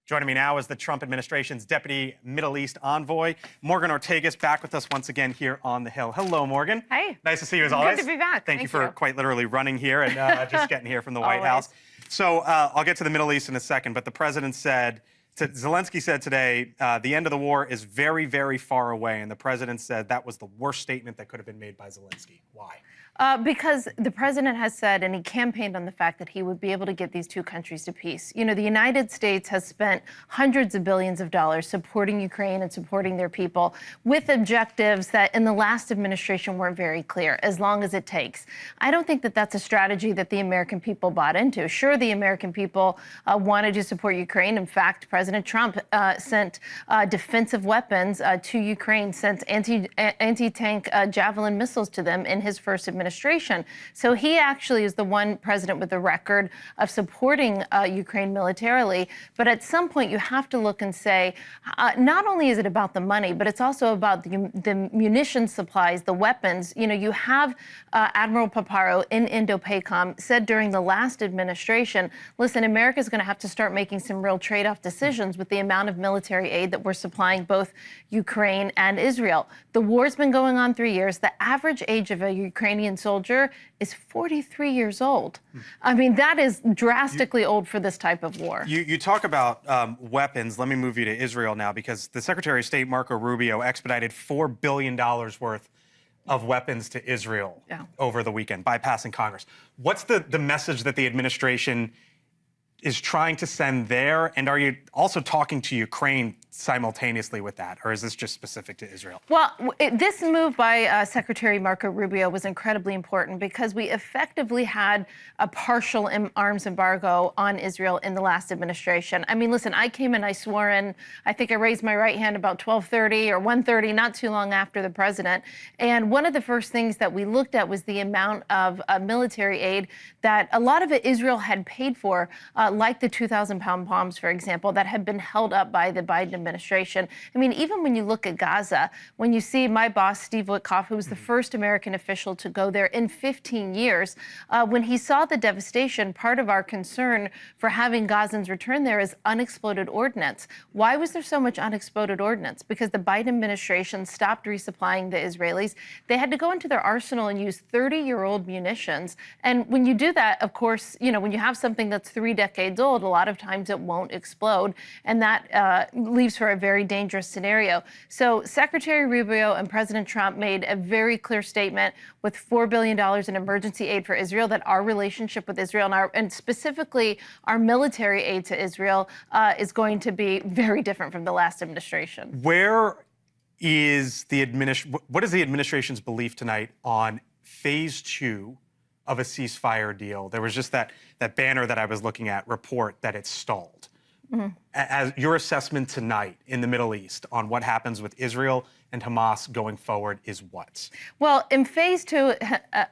Joining me now is the Trump administration's Deputy Middle East Envoy, Morgan Ortagus, back with us once again here on the Hill. Hello, Morgan. Hey. Nice to see you as always. Good to be back. Thank you for quite literally running here and just getting here from the White Always. House. So I'll get to the Middle East in a second, but the president said, Zelenskyy said today, the end of the war is very, very far away, and the president said that was the worst statement that could have been made by Zelenskyy. Why? Because the president has said, and he campaigned on the fact that he would be able to get these two countries to peace. You know, the United States has spent hundreds of billions of dollars supporting Ukraine and supporting their people with objectives that in the last administration weren't very clear, as long as it takes. I don't think that that's a strategy that the American people bought into. Sure, the American people wanted to support Ukraine. In fact, President Trump sent defensive weapons to Ukraine, sent anti-tank Javelin missiles to them in his first administration. So he actually is the one president with the record of supporting Ukraine militarily. But at some point, you have to look and say, not only is it about the money, but it's also about the munition supplies, the weapons. You know, you have Admiral Paparo in Indo-PACOM said during the last administration, listen, America's going to have to start making some real trade-off decisions with the amount of military aid that we're supplying both Ukraine and Israel. The war's been going on 3 years. The average age of a Ukrainian soldier is 43 years old. I mean, that is drastically old for this type of war. You talk about weapons. Let me move you to Israel now, because the Secretary of State, Marco Rubio, expedited $4 billion worth of weapons to Israel over the weekend, bypassing Congress. What's the message that the administration is trying to send there? And are you also talking to Ukraine simultaneously with that, or is this just specific to Israel? Well, this move by Secretary Marco Rubio was incredibly important because we effectively had a partial arms embargo on Israel in the last administration. I mean, listen, I came in, I swore in, I think I raised my right hand about 12:30 or 1:30, not too long after the president. And one of the first things that we looked at was the amount of military aid that a lot of it Israel had paid for, like the 2,000-pound bombs, for example, that had been held up by the Biden administration. I mean, even when you look at Gaza, when you see my boss, Steve Witkoff, who was the first American official to go there in 15 years, when he saw the devastation, part of our concern for having Gazans return there is unexploded ordnance. Why was there so much unexploded ordnance? Because the Biden administration stopped resupplying the Israelis. They had to go into their arsenal and use 30-year-old munitions. And when you do that, of course, you know, when you have something that's 3 decades old, a lot of times it won't explode. And that leaves for a very dangerous scenario. So Secretary Rubio and President Trump made a very clear statement with $4 billion in emergency aid for Israel that our relationship with Israel and specifically our military aid to Israel is going to be very different from the last administration. What is the administration's belief tonight on phase 2 of a ceasefire deal? There was just that banner that I was looking at report that it's stalled. As your assessment tonight in the Middle East on what happens with Israel and Hamas going forward is what? Well, in phase 2,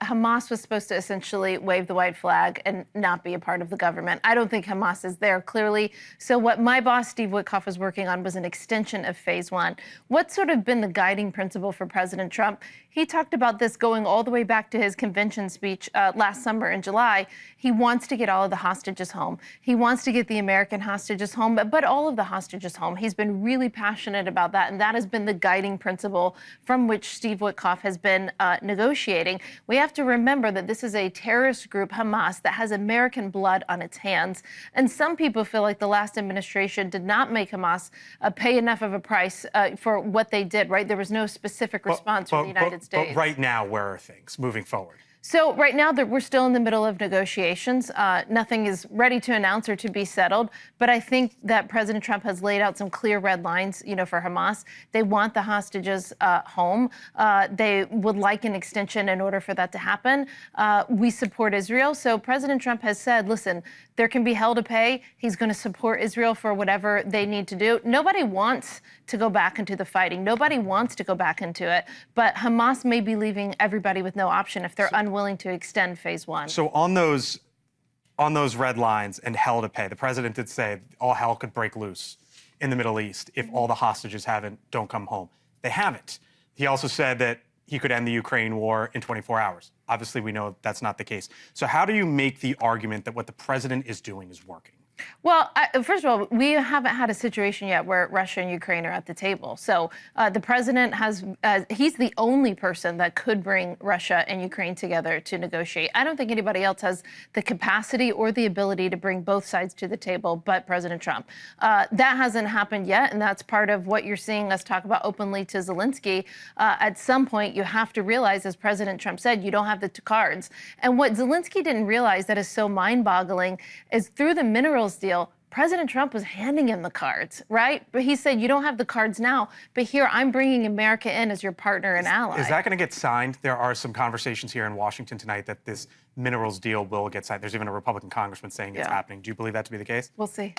Hamas was supposed to essentially wave the white flag and not be a part of the government. I don't think Hamas is there, clearly. So what my boss, Steve Witkoff, was working on was an extension of phase 1. What's sort of been the guiding principle for President Trump? He talked about this going all the way back to his convention speech last summer in July. He wants to get all of the hostages home. He wants to get the American hostages home, but all of the hostages home. He's been really passionate about that, and that has been the guiding principle from which Steve Witkoff has been negotiating. We have to remember that this is a terrorist group, Hamas, that has American blood on its hands. And some people feel like the last administration did not make Hamas pay enough of a price for what they did, right? There was no specific response from the United States. But right now, where are things moving forward? So right now, we're still in the middle of negotiations. Nothing is ready to announce or to be settled. But I think that President Trump has laid out some clear red lines, you know, for Hamas. They want the hostages home. They would like an extension in order for that to happen. We support Israel. So President Trump has said, listen, there can be hell to pay. He's going to support Israel for whatever they need to do. Nobody wants to go back into the fighting. Nobody wants to go back into it. But Hamas may be leaving everybody with no option if they're unwilling to extend phase 1. So on those red lines and hell to pay, the president did say all hell could break loose in the Middle East if all the hostages don't come home. They haven't. He also said that he could end the Ukraine war in 24 hours. Obviously, we know that's not the case. So how do you make the argument that what the president is doing is working? Well, first of all, we haven't had a situation yet where Russia and Ukraine are at the table. So the president he's the only person that could bring Russia and Ukraine together to negotiate. I don't think anybody else has the capacity or the ability to bring both sides to the table but President Trump. That hasn't happened yet, and that's part of what you're seeing us talk about openly to Zelenskyy. At some point, you have to realize, as President Trump said, you don't have the cards. And what Zelenskyy didn't realize that is so mind-boggling is through the minerals deal, President Trump was handing him the cards, right? But he said, you don't have the cards now, but here I'm bringing America in as your partner and ally. Is that going to get signed? There are some conversations here in Washington tonight that this minerals deal will get signed. There's even a Republican congressman saying it's happening. Do you believe that to be the case? We'll see.